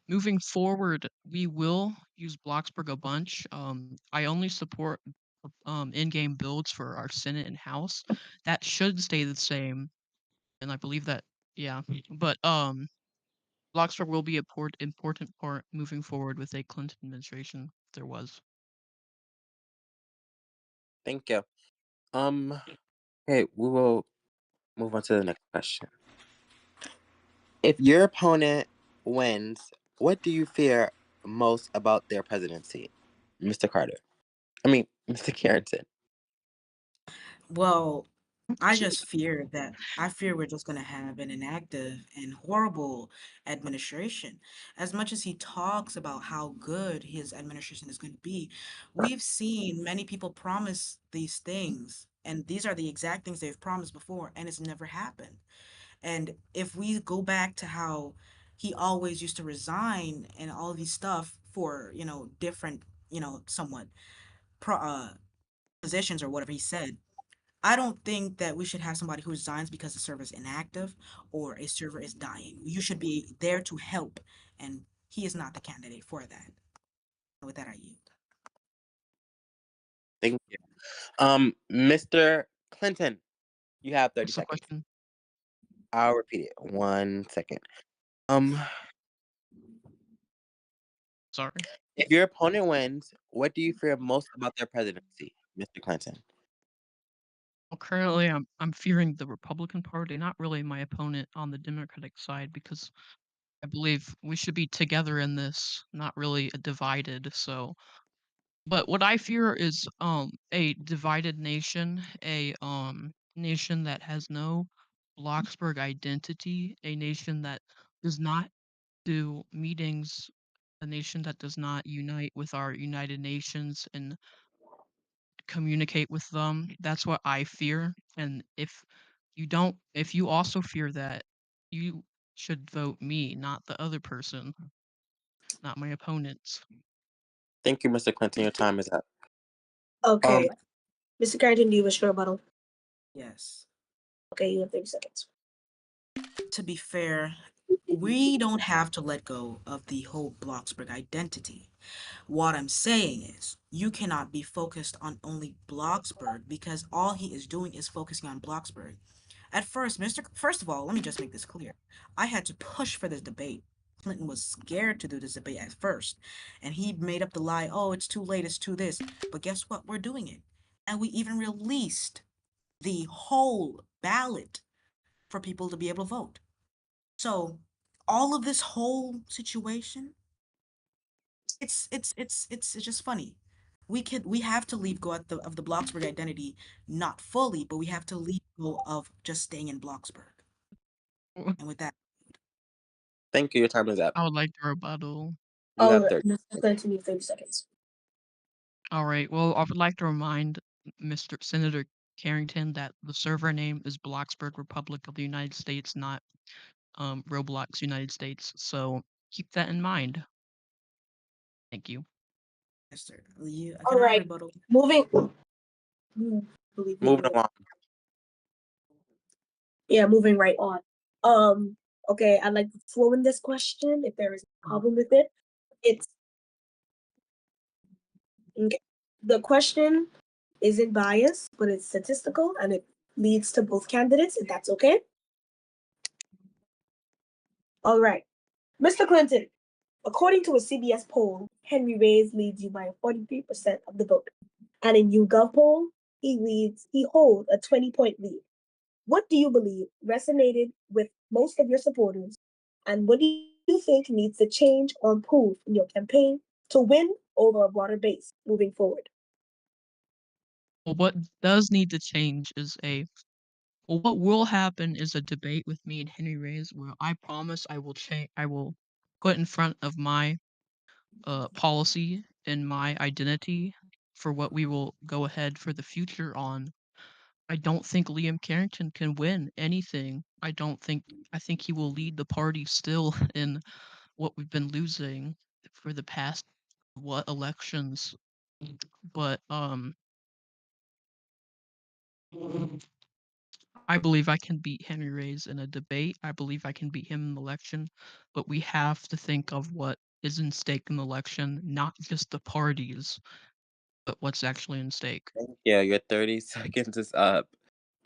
moving forward, we will use Bloxburg a bunch. I only support in-game builds for our Senate and House. That should stay the same, and I believe that, yeah. But Bloxburg will be a important part moving forward with a Clinton administration. If there was. Thank you. Okay, we will move on to the next question. If your opponent wins, what do you fear most about their presidency, Mr. Carter? I mean, Mr. Carrington. Well, I fear we're just gonna have an inactive and horrible administration. As much as he talks about how good his administration is going to be, we've seen many people promise these things, and these are the exact things they've promised before, and it's never happened. And if we go back to how he always used to resign and all of these stuff for, different, somewhat positions or whatever he said, I don't think that we should have somebody who resigns because the server is inactive or a server is dying. You should be there to help, and he is not the candidate for that. With that, I yield. Thank you. Mr. Clinton, you have 30 What's the seconds. question? I'll repeat it. 1 second. Um, Sorry. if your opponent wins, what do you fear most about their presidency, Mr. Clinton? Well, currently, I'm fearing the Republican Party, not really my opponent on the Democratic side, because I believe we should be together in this, not really divided. So, but what I fear is a divided nation, a nation that has no Bloxburg identity, a nation that does not do meetings, a nation that does not unite with our United Nations and communicate with them. That's what I fear. And if you also fear that, you should vote me, not the other person, not my opponents. Thank you, Mr. Clinton. Your time is up. Okay. Mr. Carrington, do you wish to rebuttal? Yes. Okay, you have 30 seconds. To be fair, we don't have to let go of the whole Bloxburg identity. What I'm saying is, you cannot be focused on only Bloxburg because all he is doing is focusing on Bloxburg. At first, First of all, let me just make this clear. I had to push for this debate. Clinton was scared to do this debate at first, and he made up the lie, oh, it's too late, it's too this. But guess what? We're doing it. And we even released the whole ballot for people to be able to vote. So all of this whole situation, it's just funny. We have to leave go of the Bloxburg identity, not fully, but we have to leave go of just staying in Bloxburg. And with that, Thank you. Your time is up. I would like to rebuttal. You All have right, 30 Mr. seconds. Clinton, you have 30 seconds. All right. Well, I would like to remind Mr. Senator Carrington that the server name is Bloxburg Republic of the United States, not Roblox United States. So keep that in mind. Thank you. Mister, you All can I right, rebuttal? moving. Moving along. Yeah, moving right on. Okay, I'd like to flow in this question if there is a problem with it. It's okay. The question isn't biased, but it's statistical and it leads to both candidates, if that's okay. All right. Mr. Clinton, according to a CBS poll, Henry Reyes leads you by 43% of the vote. And in YouGov poll, he holds a 20-point lead. What do you believe resonated with most of your supporters? And what do you think needs to change or improve in your campaign to win over a broader base moving forward? Well, what does need to change is what will happen is a debate with me and Henry Reyes where I promise I will put in front of my policy and my identity for what we will go ahead for the future on. I don't think Liam Carrington can win anything. I think he will lead the party still in what we've been losing for the past elections. But I believe I can beat Henry Reyes in a debate. I believe I can beat him in the election, but we have to think of what is in stake in the election, not just the parties, but what's actually in stake. Thank you. Your 30 seconds is up.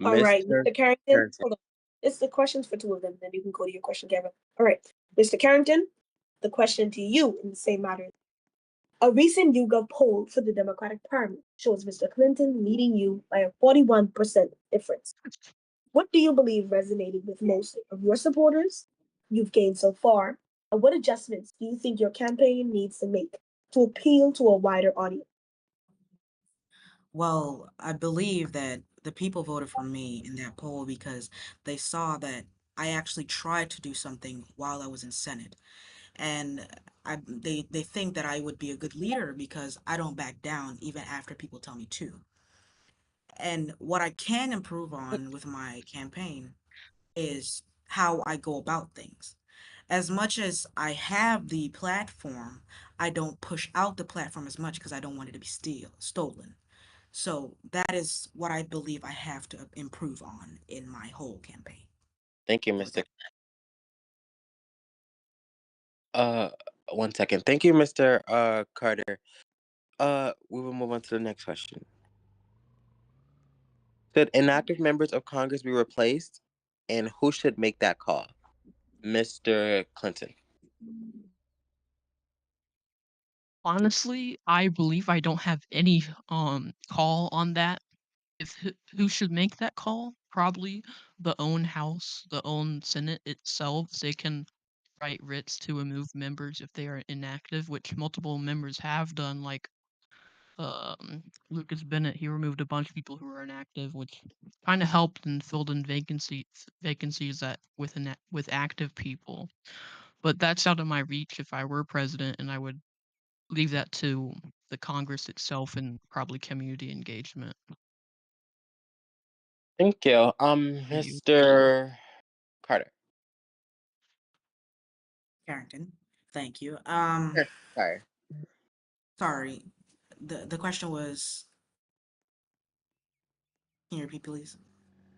All right, Mr. Mr. Carrington, Carrington. hold on. It's the questions for two of them, then you can go to your question, Gavin. All right, Mr. Carrington, the question to you in the same matter. A recent YouGov poll for the Democratic primary shows Mr. Clinton leading you by a 41% difference. What do you believe resonated with most of your supporters you've gained so far? And what adjustments do you think your campaign needs to make to appeal to a wider audience? Well, I believe that the people voted for me in that poll because they saw that I actually tried to do something while I was in Senate. And they think that I would be a good leader because I don't back down even after people tell me to. And what I can improve on with my campaign is how I go about things. As much as I have the platform, I don't push out the platform as much because I don't want it to be stolen. So that is what I believe I have to improve on in my whole campaign. Thank you, And with Mr. that, Uh, One second. Thank you, Mr. Carter. We will move on to the next question. Should inactive members of Congress be replaced, and who should make that call? Mr. Clinton. Honestly, I believe I don't have any call on that. If who should make that call? Probably the own House, the own Senate itself. They can write writs to remove members if they are inactive, which multiple members have done. Like Lucas Bennett, he removed a bunch of people who were inactive, which kind of helped and filled in vacancies that with active people. but that's out of my reach if I were president, and I would leave that to the Congress itself and probably community engagement. Thank you. You. Mr. Carter. Carrington, thank you. Sorry. Sorry, the question was. Can you repeat, please?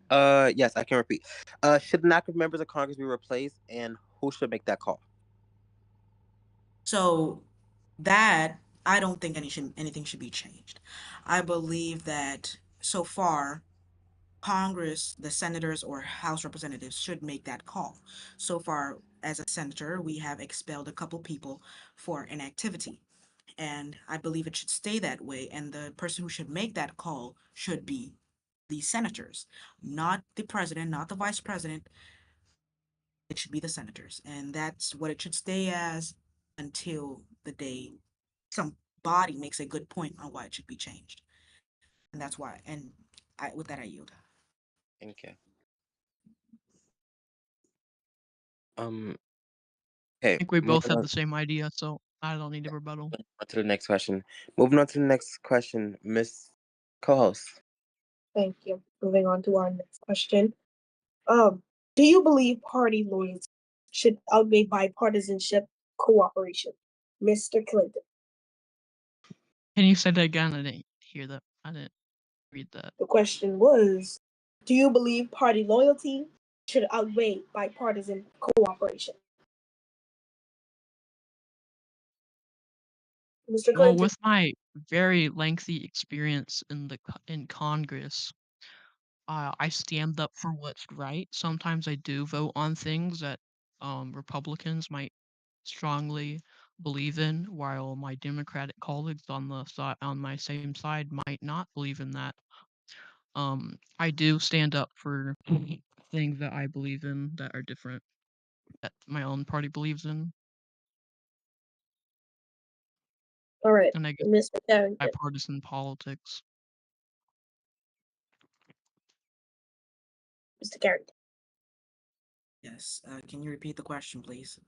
Yes, I can repeat. Should inactive members of Congress be replaced, and who should make that call? So that I don't think anything should be changed. I believe that so far Congress, the senators or House representatives should make that call. So far, as a senator, we have expelled a couple people for inactivity. And I believe it should stay that way. And the person who should make that call should be the senators, not the president, not the vice president. It should be the senators. And that's what it should stay as until the day some body makes a good point on why it should be changed. And that's why. And with that, I yield. Thank you. Um. Okay. I think we both Moving have on the same idea, so I don't need a rebuttal. to the next question. Moving on to the next question, Miss Co-host. Thank you. Moving on to our next question. Um, do you believe party loyalty should outweigh bipartisanship cooperation? Mr. Clinton. Can you say that again? I didn't hear that. I didn't read that. The question was, do you believe party loyalty should outweigh bipartisan cooperation? Mr. Well, Clinton. with my very lengthy experience in Congress, I stand up for what's right. Sometimes I do vote on things that Republicans might strongly believe in, while my Democratic colleagues on my same side might not believe in that. I do stand up for things that I believe in that are different that my own party believes in, All right, and I guess Mr. Carrington. bipartisan politics. Mr. Carrington. Yes. Can you repeat the question, please?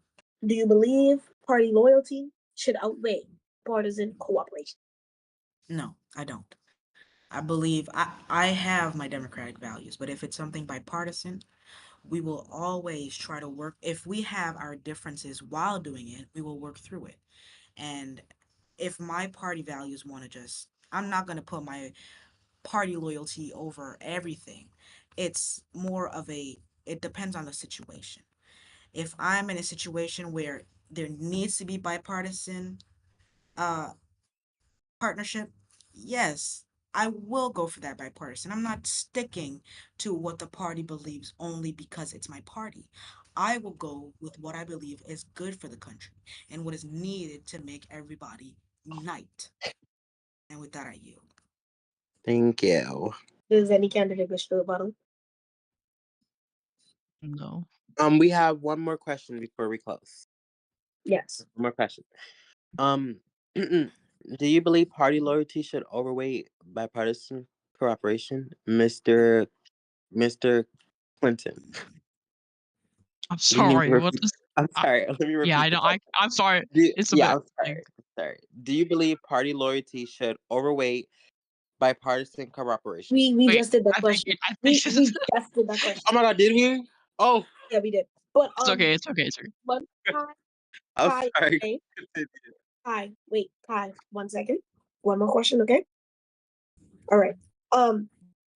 Do you believe party loyalty should outweigh partisan cooperation? No, I don't. I believe I have my democratic values, but if it's something bipartisan, we will always try to work. If we have our differences while doing it, we will work through it. And if my party values want to just, I'm not going to put my party loyalty over everything. It's more of it depends on the situation. If I'm in a situation where there needs to be bipartisan uh partnership, yes, I will go for that bipartisan. I'm not sticking to what the party believes only because it's my party. I will go with what I believe is good for the country and what is needed to make everybody unite. And with that, I yield. Thank you. Does any candidate wish to rebuttal? No. We have one more question before we close. Yes. One more question. Um, do you believe party loyalty should overweight bipartisan cooperation, Mister Clinton? I'm Let me sorry. What repeat. is? I'm I, sorry. Let me yeah, repeat I the don't. question. I'm sorry. It's a Yeah, bit I'm sorry. like. Sorry. Do you believe party loyalty should overweight bipartisan cooperation? We Wait, just did that I think. question. I think We we just did that Oh question. my God, did we? Oh, Yeah, we did. But it's okay. It's okay. It's okay. but Kai, I'm Kai, sorry. okay. Kai, wait, Kai, 1 second. One more question, okay? All right. Um,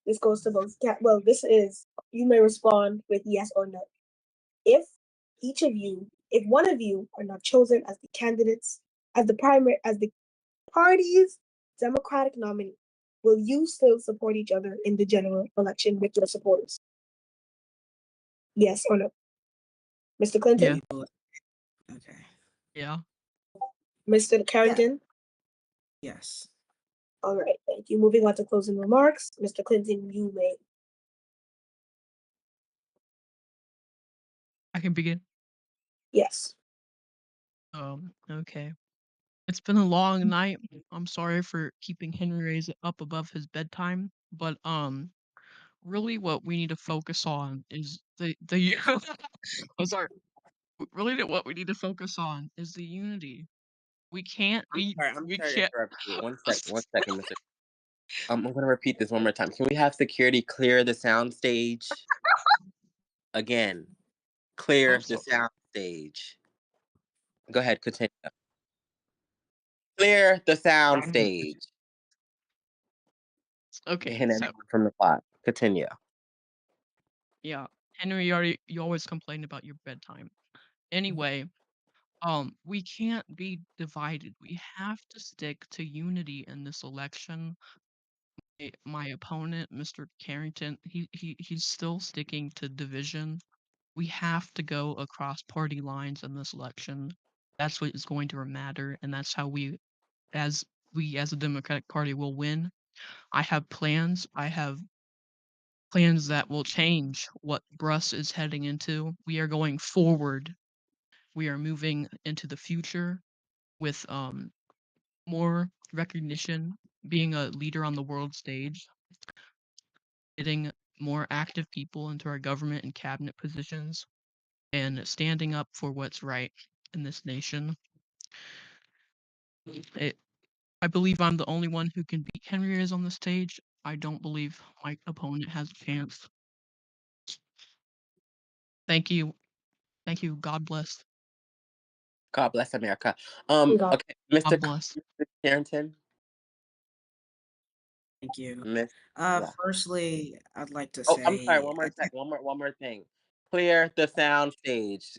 this goes to both. Well, this is you may respond with yes or no. If if one of you are not chosen as the candidates, as the party's Democratic nominee, will you still support each other in the general election with your supporters? Yes or no? Mr. Clinton? Yeah. You okay? Yeah. Mr. Carrington? Yes. All right, thank you. Moving on to closing remarks. Mr. Clinton, you may. I can begin. Yes. Okay. It's been a long night. I'm sorry for keeping Henry Ray's up above his bedtime, but really what we need to focus on is the I'm sorry. Really, what we need to focus on is the unity. We can't be. I'm We sorry to can't. interrupt you. One second, Mr. I'm gonna repeat this one more time. Can we have security clear the sound stage? Again, clear the Also, sound stage. Go ahead, continue. Clear the sound stage. okay, And so anyone from the plot. Continue. yeah, Henry, you always complain about your bedtime. Anyway, we can't be divided. We have to stick to unity in this election. My opponent, Mr. Carrington, he's still sticking to division. We have to go across party lines in this election. That's what is going to matter, and that's how as we as a Democratic Party will win. I have plans. I have plans that will change what BRUS is heading into. We are going forward. We are moving into the future with more recognition, being a leader on the world stage, getting more active people into our government and cabinet positions, and standing up for what's right in this nation. It, I believe I'm the only one who can beat Henry is on the stage. I don't believe my opponent has a chance. Thank you. Thank you. God bless. God bless America. God. Okay, Mr. God bless. Carrington. Thank you. Miss yeah. Firstly, I'd like to Oh, I'm sorry, say, one more sec. One more thing. Clear the sound stage.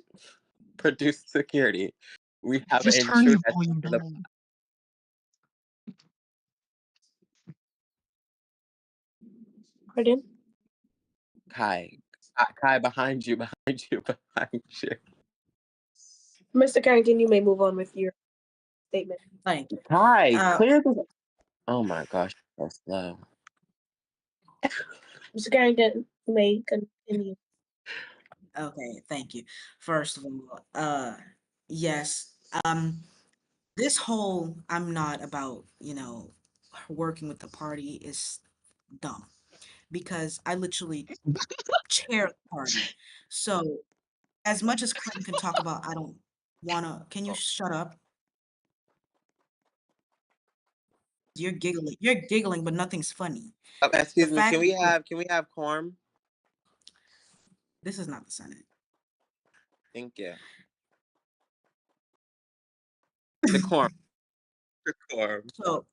Produce security. We have an Just turn intruder your volume for the down. Pardon? Kai. Kai behind you, behind you, behind you. Mr. Carrington, you may move on with your statement. thank you. Kai, Uh, clear the Oh my gosh, so slow. Mr. Carrington, you may continue. okay, thank you. First of all, yes, this whole I'm not about, working with the party is dumb because I literally chair the party. So as much as Clinton can talk about, I don't wanna, can you shut up? You're giggling, but nothing's funny. The Excuse me, fact that can we have quorum? this is not the Senate. Thank you. The quorum. The quorum. So,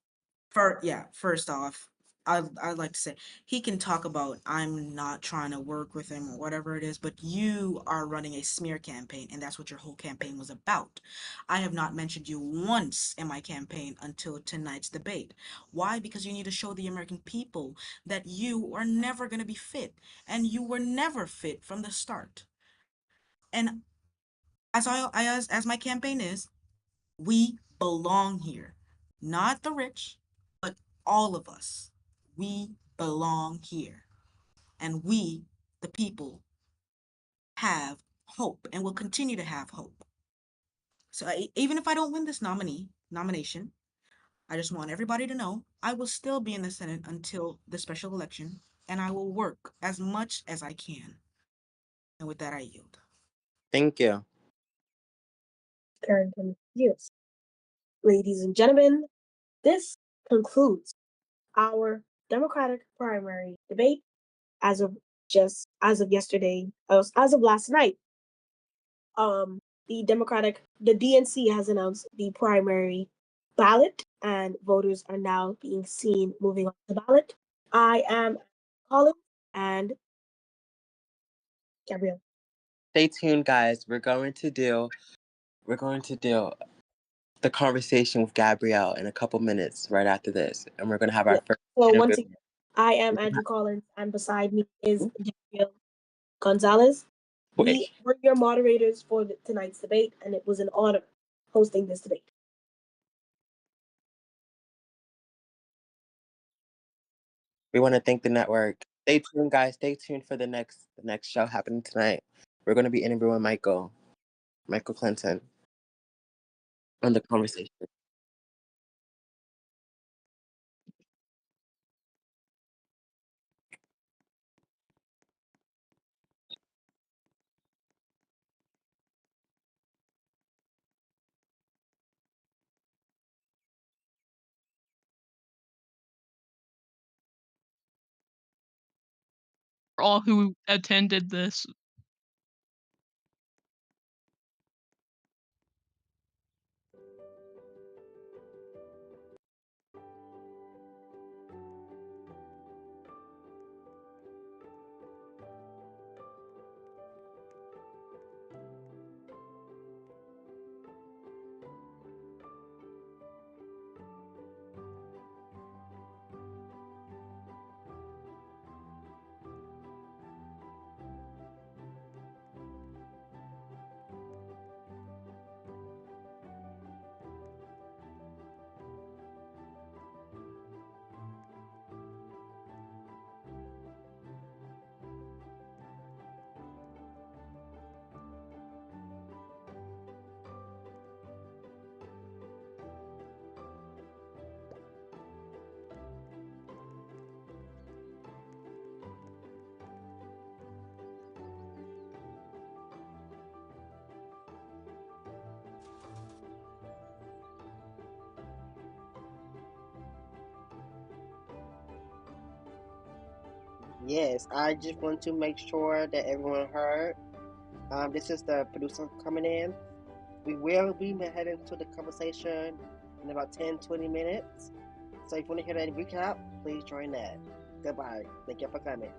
first off, I'd like to say he can talk about I'm not trying to work with him or whatever it is, but you are running a smear campaign, and that's what your whole campaign was about. I have not mentioned you once in my campaign until tonight's debate. Why? Because you need to show the American people that you are never going to be fit, and you were never fit from the start. And as my campaign is, we belong here. Not the rich, but all of us. We belong here. And we, the people, have hope and will continue to have hope. So even if I don't win this nomination, I just want everybody to know I will still be in the Senate until the special election, and I will work as much as I can. And with that, I yield. Thank you. Carrington, yes. Ladies and gentlemen, this concludes our Democratic primary debate as of as of yesterday, as of last night. The DNC has announced the primary ballot, and voters are now being seen moving on the ballot. I am Colin and Gabrielle. Stay tuned, guys. We're going to do the conversation with Gabrielle in a couple minutes right after this. And we're gonna have our first So interview. once again, I am Andrew Collins, and beside me is Gabrielle Gonzalez. We were your moderators for tonight's debate, and it was an honor hosting this debate. We want to thank the network. Stay tuned, guys. Stay tuned for the next show happening tonight. We're going to be interviewing Michael Clinton, on the conversation. for all who attended this. Yes, I just want to make sure that everyone heard. This is the producer coming in. We will be heading to the conversation in about 10-20 minutes. So if you want to hear that recap, please join that. Goodbye. Thank you for coming.